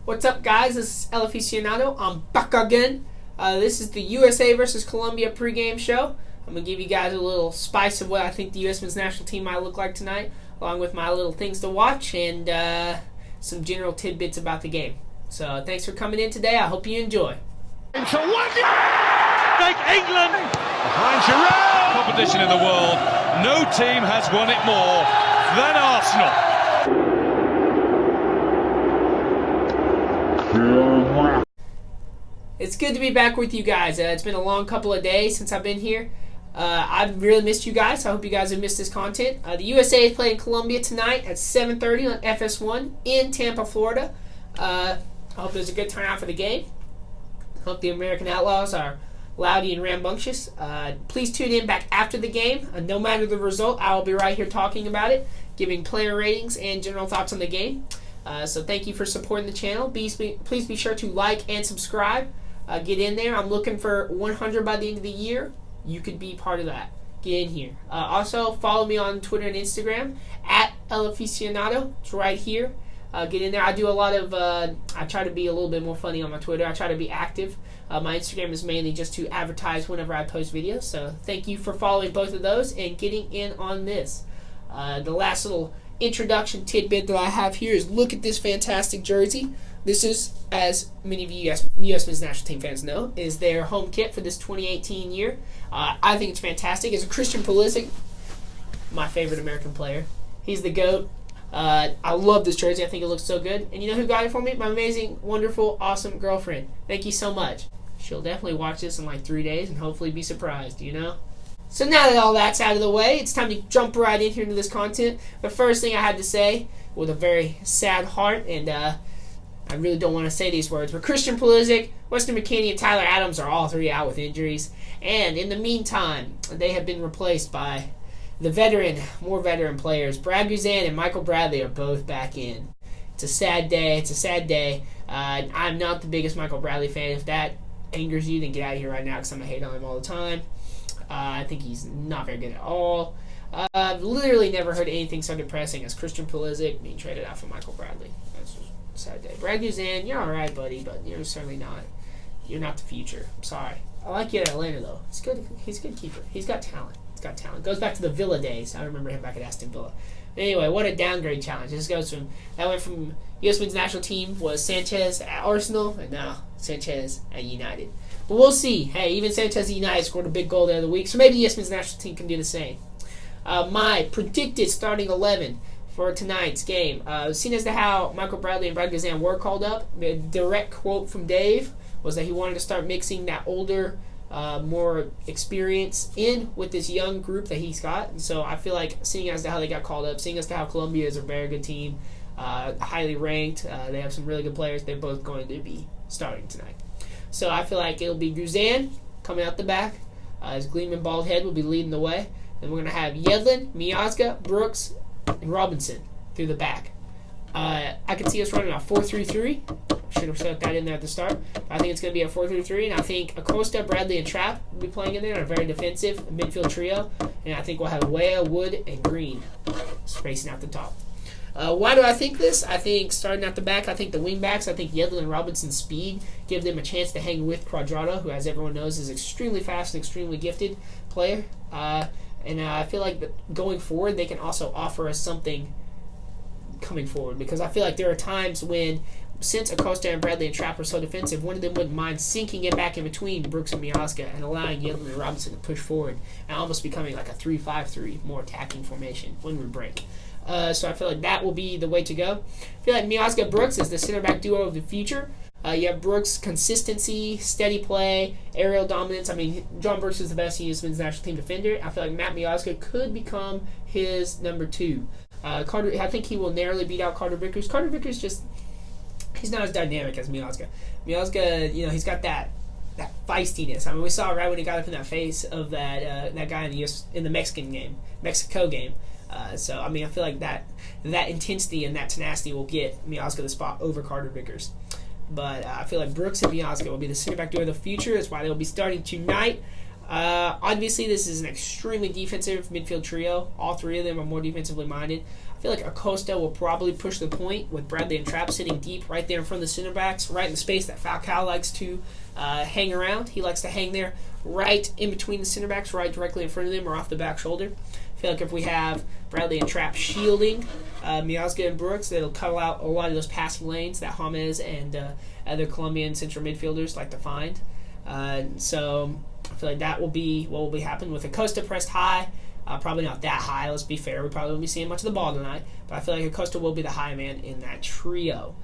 What's up, guys? This is El Aficionado. I'm back again. This is the USA versus Colombia pregame show. I'm going to give you guys a little spice of what I think the U.S. men's national team might look like tonight, along with my little things to watch and some general tidbits about the game. So thanks for coming in today. I hope you enjoy. Into one, take England behind Giroud. Competition in the world. No team has won it more than Arsenal. It's good to be back with you guys. It's been a long couple of days since I've been here. I've really missed you guys. I hope you guys have missed this content. The USA is playing Colombia tonight at 7:30 on FS1 in Tampa, Florida. I hope there's a good turnout for the game. I hope the American Outlaws are loudy and rambunctious. Please tune in back after the game. No matter the result, I will be right here talking about it, giving player ratings and general thoughts on the game. So thank you for supporting the channel. Please be sure to like and subscribe. Get in there. I'm looking for 100 by the end of the year. You could be part of that. Get in here. Also, follow me on Twitter and Instagram at El Aficionado. It's right here. Get in there. I do a lot of, I try to be a little bit more funny on my Twitter. I try to be active. My Instagram is mainly just to advertise whenever I post videos. So thank you for following both of those and getting in on this. The last little introduction tidbit that I have here is look at this fantastic jersey. This is, as many of you U.S. men's national team fans know, is their home kit for this 2018 year. I think it's fantastic. It's a Christian Pulisic, my favorite American player. He's the GOAT. I love this jersey. I think it looks so good. And you know who got it for me? My amazing, wonderful, awesome girlfriend. Thank you so much. She'll definitely watch this in like 3 days and hopefully be surprised, you know? So now that all that's out of the way, it's time to jump right in here into this content. The first thing I had to say, with a very sad heart, and I really don't want to say these words, but Christian Pulisic, Weston McKennie, and Tyler Adams are all three out with injuries. And in the meantime, they have been replaced by the more veteran players. Brad Guzan and Michael Bradley are both back in. It's a sad day. It's a sad day. I'm not the biggest Michael Bradley fan. If that angers you, then get out of here right now because I'm going to hate on him all the time. I think he's not very good at all. I've literally never heard anything so depressing as Christian Pulisic being traded out for Michael Bradley. That's a sad day. Brad Guzan, you're all right, buddy, but you're certainly not. You're not the future. I'm sorry. I like you at Atlanta, though. He's good. He's a good keeper. He's got talent. Goes back to the Villa days. I remember him back at Aston Villa. Anyway, what a downgrade challenge. That went from U.S. men's national team was Sanchez at Arsenal, and now Sanchez at United. But we'll see. Hey, even Sanchez at United scored a big goal the other week, so maybe the U.S. men's national team can do the same. My predicted starting 11 for tonight's game, seeing as to how Michael Bradley and Brad Guzan were called up, the direct quote from Dave was that he wanted to start mixing that older, more experience in with this young group that he's got. And so I feel like, seeing as to how they got called up, seeing as to how Colombia is a very good team, highly ranked, they have some really good players, they're both going to be starting tonight. So I feel like it'll be Guzan coming out the back. His gleaming bald head will be leading the way. Then we're going to have Yedlin, Miazga, Brooks, and Robinson through the back. I could see us running a 4-3-3. Should have set that in there at the start. I think it's going to be a 4-3-3, and I think Acosta, Bradley, and Trapp will be playing in there in a very defensive midfield trio. And I think we'll have Weah, Wood, and Green spacing out the top. Why do I think this? I think starting at the back, I think the wing backs, I think Yedlin and Robinson's speed give them a chance to hang with Cuadrado, who, as everyone knows, is extremely fast and extremely gifted player. And I feel like going forward, they can also offer us something coming forward, because I feel like there are times when, since Acosta and Bradley and Trapp are so defensive, one of them wouldn't mind sinking it back in between Brooks and Miazga and allowing Yedlin and Robinson to push forward and almost becoming like a 3-5-3, more attacking formation when we break. So I feel like that will be the way to go. I feel like Miazga Brooks is the center back duo of the future. You have Brooks' consistency, steady play, aerial dominance. I mean, John Brooks is the best U.S. men's national team defender. I feel like Matt Miazga could become his number 2. I think he will narrowly beat out Carter Vickers. Carter Vickers he's not as dynamic as Miazga. Miazga, he's got that feistiness. I mean, we saw it right when he got up in that face of that guy in the Mexico game. So I mean, I feel like that intensity and that tenacity will get Miazga the spot over Carter Vickers. But I feel like Brooks and Miazga will be the center back duo of the future. That's why they'll be starting tonight. Obviously, this is an extremely defensive midfield trio. All three of them are more defensively minded. I feel like Acosta will probably push the point with Bradley and Trapp sitting deep right there in front of the center backs, right in the space that Falcao likes to hang around. He likes to hang there right in between the center backs, right directly in front of them or off the back shoulder. I feel like if we have Bradley and Trapp shielding Miazga and Brooks, it'll cut out a lot of those passing lanes that James and other Colombian central midfielders like to find. So I feel like that will be what will be happening with Acosta pressed high. Probably not that high, let's be fair. We probably won't be seeing much of the ball tonight. But I feel like Acosta will be the high man in that trio.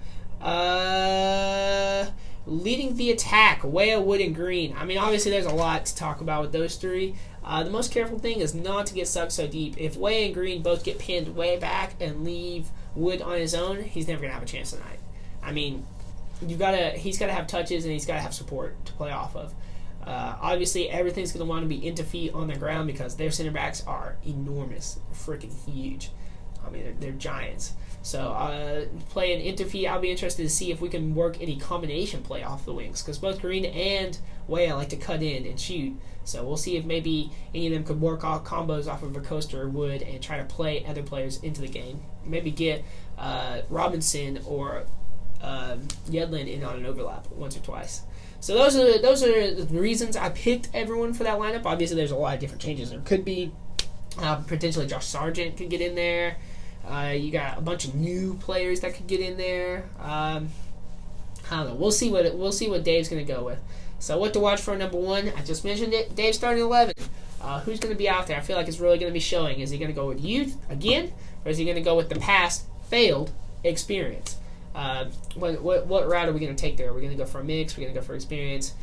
Leading the attack, Weah, Wood, and Green. I mean, obviously there's a lot to talk about with those three. The most careful thing is not to get sucked so deep. If Weah and Green both get pinned way back and leave Wood on his own, he's never going to have a chance tonight. I mean, he's got to have touches and he's got to have support to play off of. Obviously, everything's going to want to be into feet on the ground because their center backs are enormous, freaking huge. I mean, they're giants. So playing into feet, I'll be interested to see if we can work any combination play off the wings because both Green and Weah like to cut in and shoot. So we'll see if maybe any of them could work off combos off of Acosta or Wood and try to play other players into the game. Maybe get Robinson or Yedlin in on an overlap once or twice. So those are the reasons I picked everyone for that lineup. Obviously, there's a lot of different changes. There could be potentially Josh Sargent could get in there. You got a bunch of new players that could get in there. I don't know. We'll see what Dave's going to go with. So what to watch for number one? I just mentioned it. Dave's starting 11. Who's going to be out there? I feel like it's really going to be showing. Is he going to go with youth again, or is he going to go with the past failed experience? What route are we going to take there? Are we going to go for a mix? Are we going to go for experience?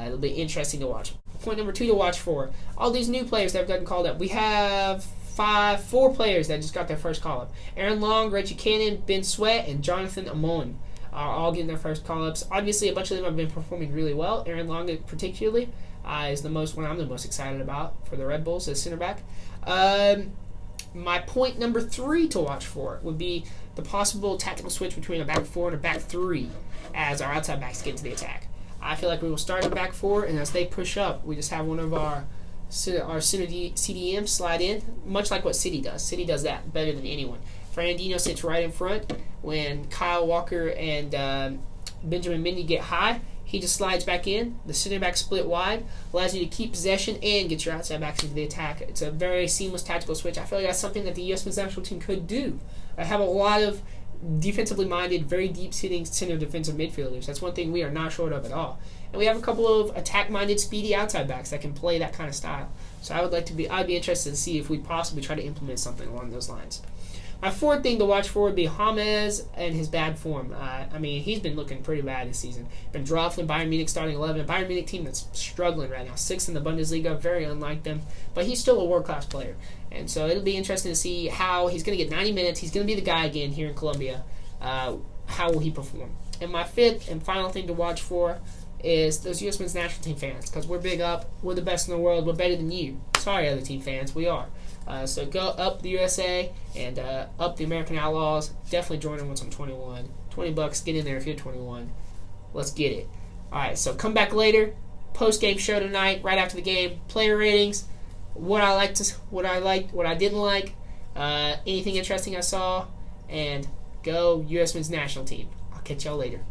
It'll be interesting to watch. Point number 2 to watch for. All these new players that have gotten called up. We have 4 players that just got their first call-up. Aaron Long, Reggie Cannon, Ben Sweat, and Jonathan Amon are all getting their first call-ups. Obviously, a bunch of them have been performing really well. Aaron Long particularly is the one I'm the most excited about for the Red Bulls as center back. My point number 3 to watch for would be the possible tactical switch between a back 4 and a back 3 as our outside backs get into the attack. I feel like we will start in back 4, and as they push up, we just have one of our center CDM slide in, much like what City does. City does that better than anyone. Fernandinho sits right in front. When Kyle Walker and Benjamin Mendy get high, he just slides back in. The center back split wide, allows you to keep possession and get your outside backs into the attack. It's a very seamless tactical switch. I feel like that's something that the U.S. men's national team could do. I have a lot of defensively minded, very deep-sitting center defensive midfielders. That's one thing we are not short of at all. And we have a couple of attack-minded, speedy outside backs that can play that kind of style. So I'd be interested to see if we possibly try to implement something along those lines. My 4th thing to watch for would be James and his bad form. I mean, he's been looking pretty bad this season. Been dropped from Bayern Munich starting 11. A Bayern Munich team that's struggling right now. 6th in the Bundesliga, very unlike them. But he's still a world-class player. And so it'll be interesting to see how he's going to get 90 minutes. He's going to be the guy again here in Colombia. How will he perform? And my 5th and final thing to watch for is those U.S. men's national team fans. Because we're big up. We're the best in the world. We're better than you. Sorry, other team fans. We are. So go up the USA and up the American Outlaws. Definitely join them once I'm 21. $20. Get in there if you're 21. Let's get it. All right. So come back later. Post-game show tonight, right after the game. Player ratings. What I liked, what I didn't like. Anything interesting I saw. And go U.S. men's national team. I'll catch y'all later.